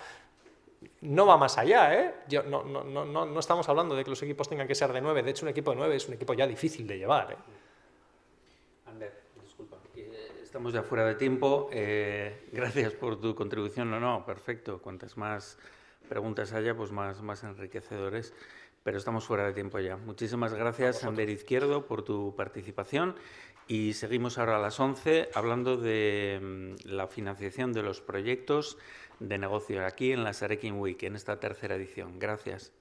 no va más allá, ¿eh? No estamos hablando de que los equipos tengan que ser de 9. De hecho, un equipo de 9 es un equipo ya difícil de llevar, ¿eh? Ander, disculpa, estamos ya fuera de tiempo. Gracias por tu contribución. No, perfecto. Cuantas más preguntas haya, pues más enriquecedores. Pero estamos fuera de tiempo ya. Muchísimas gracias, Ander Izquierdo, por tu participación. Y seguimos ahora a las 11 hablando de la financiación de los proyectos de negocio aquí en la Sarekin Week, en esta tercera edición. Gracias.